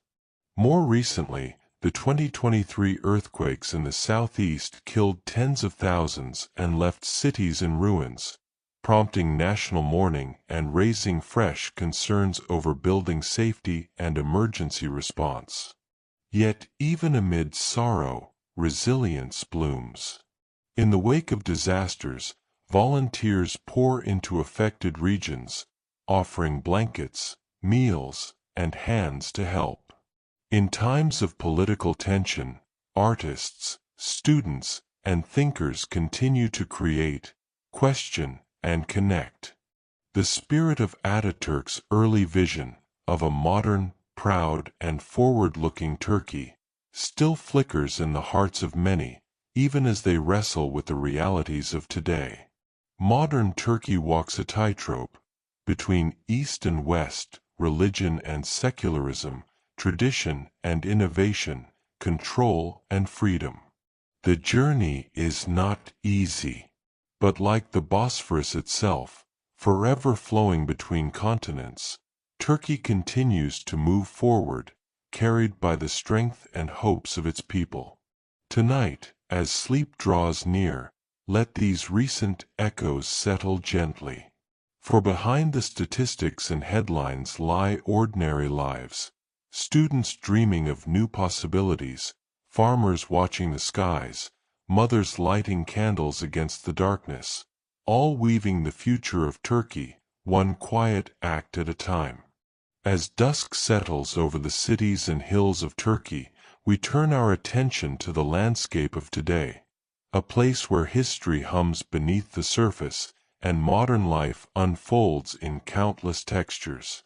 More recently, the 2023 earthquakes in the southeast killed tens of thousands and left cities in ruins, prompting national mourning and raising fresh concerns over building safety and emergency response. Yet, even amid sorrow, resilience blooms. In the wake of disasters, volunteers pour into affected regions, offering blankets, meals, and hands to help. In times of political tension, artists, students, and thinkers continue to create, question, and connect. The spirit of Ataturk's early vision of a modern, proud, and forward-looking Turkey still flickers in the hearts of many, even as they wrestle with the realities of today. Modern Turkey walks a tightrope between East and West, religion and secularism, tradition and innovation, control and freedom. The journey is not easy, but like the Bosphorus itself, forever flowing between continents, Turkey continues to move forward, carried by the strength and hopes of its people. Tonight, as sleep draws near, let these recent echoes settle gently. For behind the statistics and headlines lie ordinary lives, students dreaming of new possibilities, farmers watching the skies, mothers lighting candles against the darkness, all weaving the future of Turkey, one quiet act at a time. As dusk settles over the cities and hills of Turkey, we turn our attention to the landscape of today, a place where history hums beneath the surface and modern life unfolds in countless textures.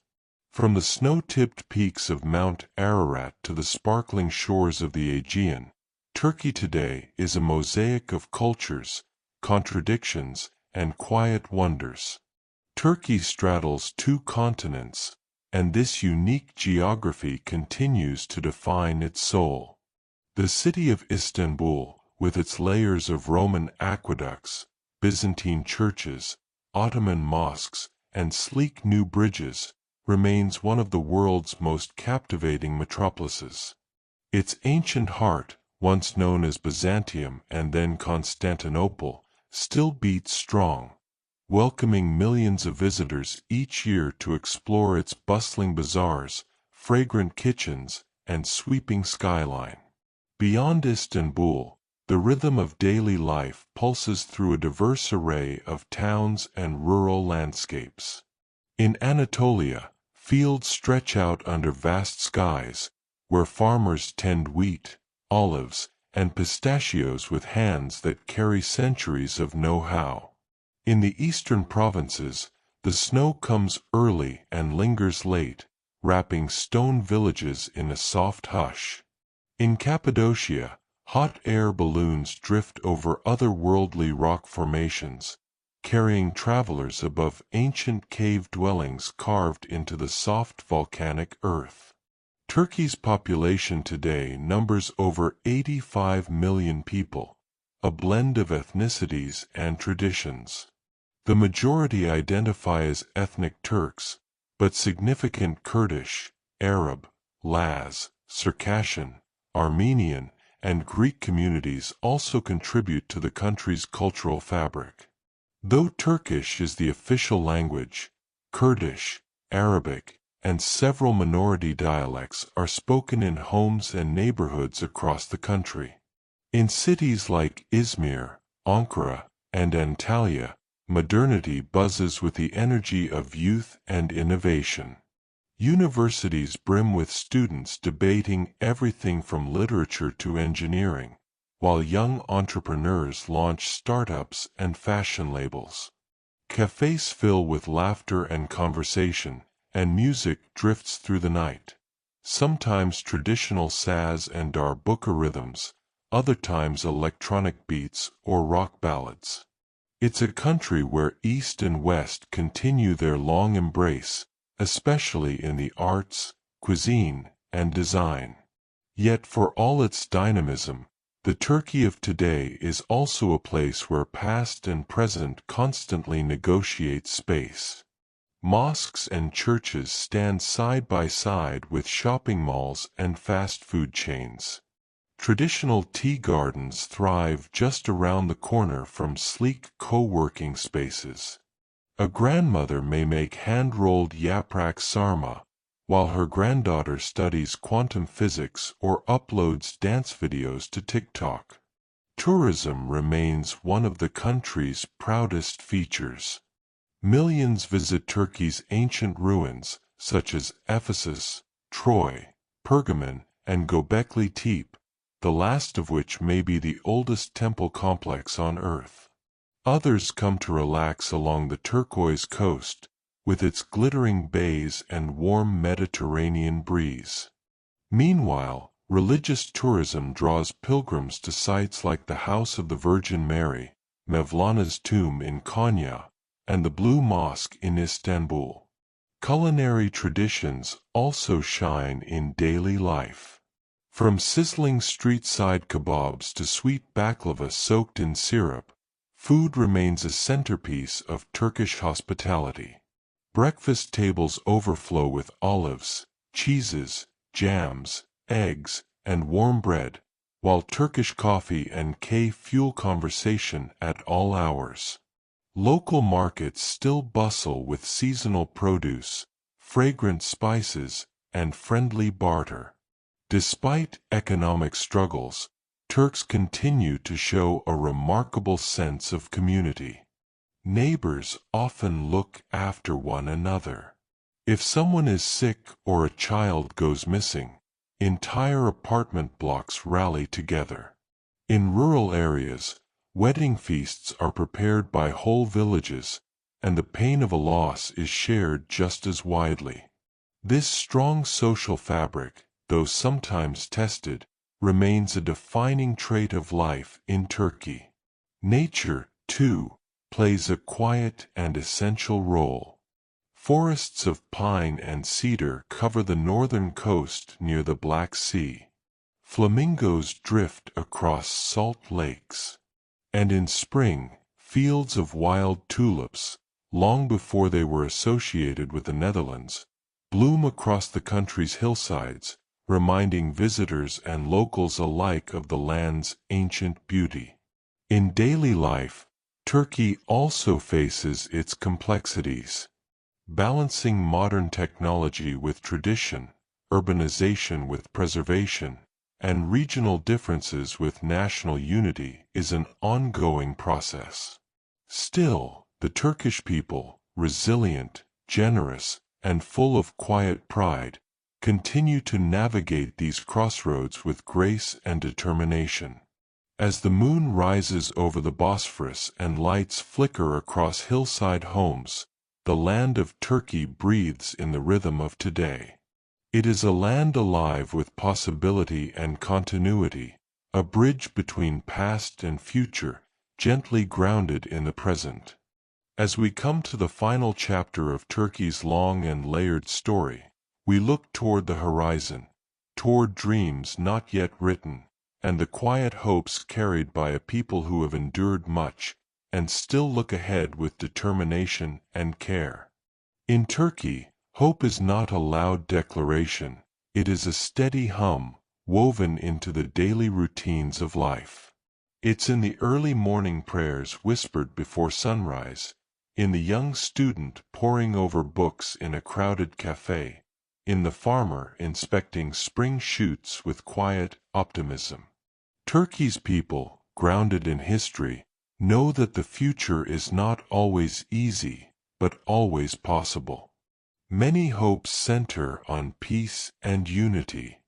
From the snow-tipped peaks of Mount Ararat to the sparkling shores of the Aegean, Turkey today is a mosaic of cultures, contradictions, and quiet wonders. Turkey straddles 2 continents, and this unique geography continues to define its soul. The city of Istanbul, with its layers of Roman aqueducts, Byzantine churches, Ottoman mosques, and sleek new bridges, remains one of the world's most captivating metropolises. Its ancient heart, once known as Byzantium and then Constantinople, still beats strong, welcoming millions of visitors each year to explore its bustling bazaars, fragrant kitchens, and sweeping skyline. Beyond Istanbul, the rhythm of daily life pulses through a diverse array of towns and rural landscapes. In Anatolia, fields stretch out under vast skies, where farmers tend wheat, olives, and pistachios with hands that carry centuries of know-how. In the eastern provinces, the snow comes early and lingers late, wrapping stone villages in a soft hush. In Cappadocia, hot air balloons drift over otherworldly rock formations, carrying travelers above ancient cave dwellings carved into the soft volcanic earth. Turkey's population today numbers over 85 million people, a blend of ethnicities and traditions. The majority identify as ethnic Turks, but significant Kurdish, Arab, Laz, Circassian, Armenian, and Greek communities also contribute to the country's cultural fabric. Though Turkish is the official language, Kurdish, Arabic, and several minority dialects are spoken in homes and neighborhoods across the country. In cities like Izmir, Ankara, and Antalya, modernity buzzes with the energy of youth and innovation. Universities brim with students debating everything from literature to engineering, while young entrepreneurs launch startups and fashion labels. Cafes fill with laughter and conversation, and music drifts through the night. Sometimes traditional saz and darbuka rhythms, other times electronic beats or rock ballads. It's a country where East and West continue their long embrace, especially in the arts, cuisine, and design. Yet for all its dynamism, the Turkey of today is also a place where past and present constantly negotiate space. Mosques and churches stand side by side with shopping malls and fast food chains. Traditional tea gardens thrive just around the corner from sleek co-working spaces. A grandmother may make hand-rolled yaprak sarma, while her granddaughter studies quantum physics or uploads dance videos to TikTok. Tourism remains one of the country's proudest features. Millions visit Turkey's ancient ruins, such as Ephesus, Troy, Pergamon, and Göbekli Tepe, the last of which may be the oldest temple complex on Earth. Others come to relax along the turquoise coast, with its glittering bays and warm Mediterranean breeze. Meanwhile, religious tourism draws pilgrims to sites like the House of the Virgin Mary, Mevlana''s tomb in Konya, and the Blue Mosque in Istanbul. Culinary traditions also shine in daily life. From sizzling street-side kebabs to sweet baklava soaked in syrup, food remains a centerpiece of Turkish hospitality. Breakfast tables overflow with olives, cheeses, jams, eggs, and warm bread, while Turkish coffee and cay fuel conversation at all hours. Local markets still bustle with seasonal produce, fragrant spices, and friendly barter. Despite economic struggles, Turks continue to show a remarkable sense of community. Neighbors often look after one another. If someone is sick or a child goes missing, entire apartment blocks rally together. In rural areas, wedding feasts are prepared by whole villages, and the pain of a loss is shared just as widely. This strong social fabric, though sometimes tested, remains a defining trait of life in Turkey. Nature, too, plays a quiet and essential role. Forests of pine and cedar cover the northern coast near the Black Sea. flamingos drift across salt lakes. And in spring, fields of wild tulips, long before they were associated with the Netherlands, bloom across the country's hillsides, reminding visitors and locals alike of the land's ancient beauty. In daily life, Turkey also faces its complexities. Balancing modern technology with tradition, urbanization with preservation, and regional differences with national unity is an ongoing process. Still, the Turkish people, resilient, generous, and full of quiet pride, continue to navigate these crossroads with grace and determination. As the moon rises over the Bosphorus and lights flicker across hillside homes, the land of Turkey breathes in the rhythm of today. It is a land alive with possibility and continuity, a bridge between past and future, gently grounded in the present. As we come to the final chapter of Turkey's long and layered story, we look toward the horizon, toward dreams not yet written, and the quiet hopes carried by a people who have endured much, and still look ahead with determination and care. In Turkey, hope is not a loud declaration, it is a steady hum, woven into the daily routines of life. It's in the early morning prayers whispered before sunrise, in the young student poring over books in a crowded cafe, in the farmer inspecting spring shoots with quiet optimism. Turkey's people, grounded in history, know that the future is not always easy, but always possible. Many hopes center on peace and unity.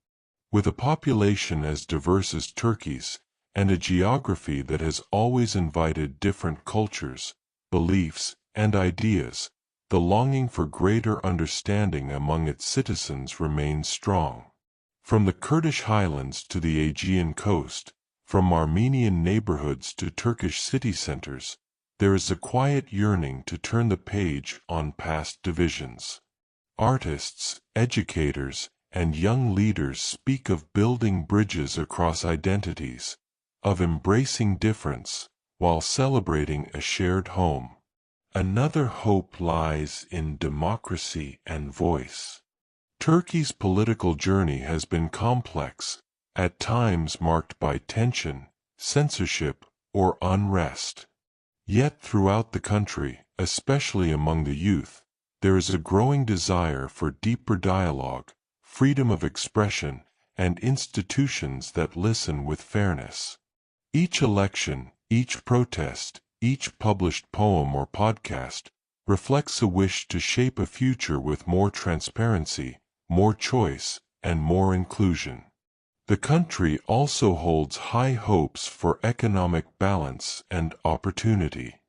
With a population as diverse as Turkey's, and a geography that has always invited different cultures, beliefs, and ideas, the longing for greater understanding among its citizens remains strong. From the Kurdish highlands to the Aegean coast, from Armenian neighborhoods to Turkish city centers, there is a quiet yearning to turn the page on past divisions. Artists, educators, and young leaders speak of building bridges across identities, of embracing difference, while celebrating a shared home. Another hope lies in democracy and voice. Turkey's political journey has been complex, at times marked by tension, censorship, or unrest. Yet throughout the country, especially among the youth, there is a growing desire for deeper dialogue, freedom of expression, and institutions that listen with fairness. Each election, each protest, each published poem or podcast reflects a wish to shape a future with more transparency, more choice, and more inclusion. The country also holds high hopes for economic balance and opportunity.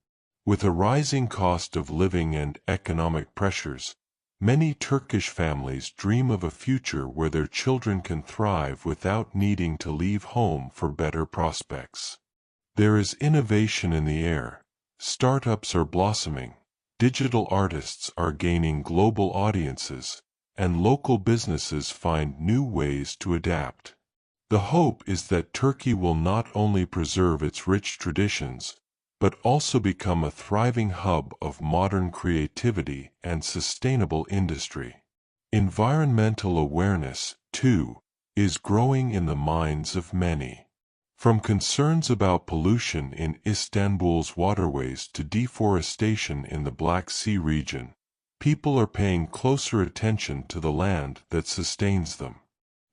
With a rising cost of living and economic pressures, many Turkish families dream of a future where their children can thrive without needing to leave home for better prospects. There is innovation in the air, startups are blossoming, digital artists are gaining global audiences, and local businesses find new ways to adapt. The hope is that Turkey will not only preserve its rich traditions, but also become a thriving hub of modern creativity and sustainable industry. Environmental awareness, too, is growing in the minds of many. From concerns about pollution in Istanbul's waterways to deforestation in the Black Sea region, people are paying closer attention to the land that sustains them.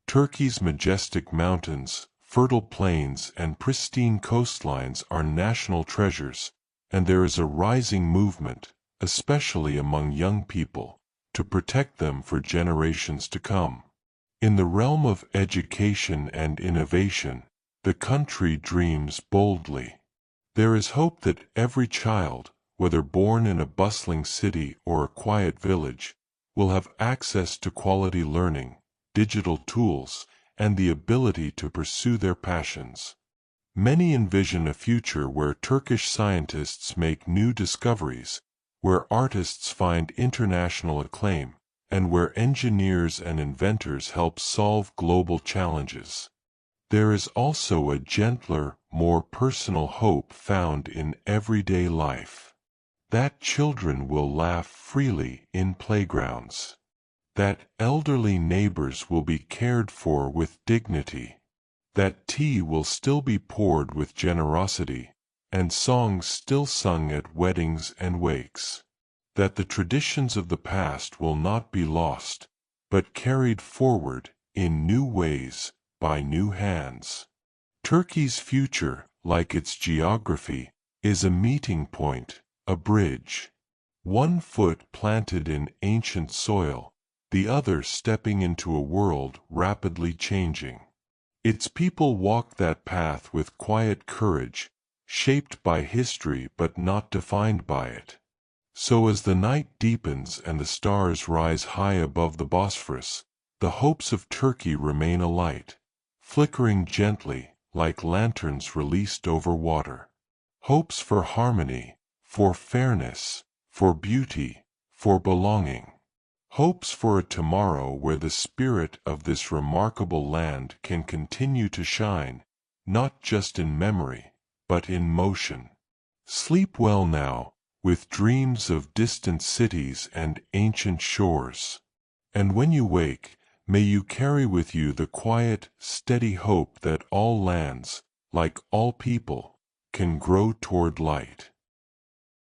Turkey's majestic mountains, fertile plains, and pristine coastlines are national treasures, and there is a rising movement, especially among young people, to protect them for generations to come. In the realm of education and innovation, the country dreams boldly. There is hope that every child, whether born in a bustling city or a quiet village, will have access to quality learning, digital tools, and the ability to pursue their passions. Many envision a future where Turkish scientists make new discoveries, where artists find international acclaim, and where engineers and inventors help solve global challenges. there is also a gentler, more personal hope found in everyday life. That children will laugh freely in playgrounds. That elderly neighbors will be cared for with dignity. That tea will still be poured with generosity, and songs still sung at weddings and wakes. That the traditions of the past will not be lost, but carried forward, in new ways, by new hands. Turkey's future, like its geography, is a meeting point, a bridge. One foot planted in ancient soil, the other stepping into a world rapidly changing. Its people walk that path with quiet courage, shaped by history but not defined by it. So as the night deepens and the stars rise high above the Bosphorus, the hopes of Turkey remain alight, flickering gently, like lanterns released over water. Hopes for harmony, for fairness, for beauty, for belonging. Hopes for a tomorrow where the spirit of this remarkable land can continue to shine, not just in memory, but in motion. Sleep well now, with dreams of distant cities and ancient shores. And when you wake, may you carry with you the quiet, steady hope that all lands, like all people, can grow toward light.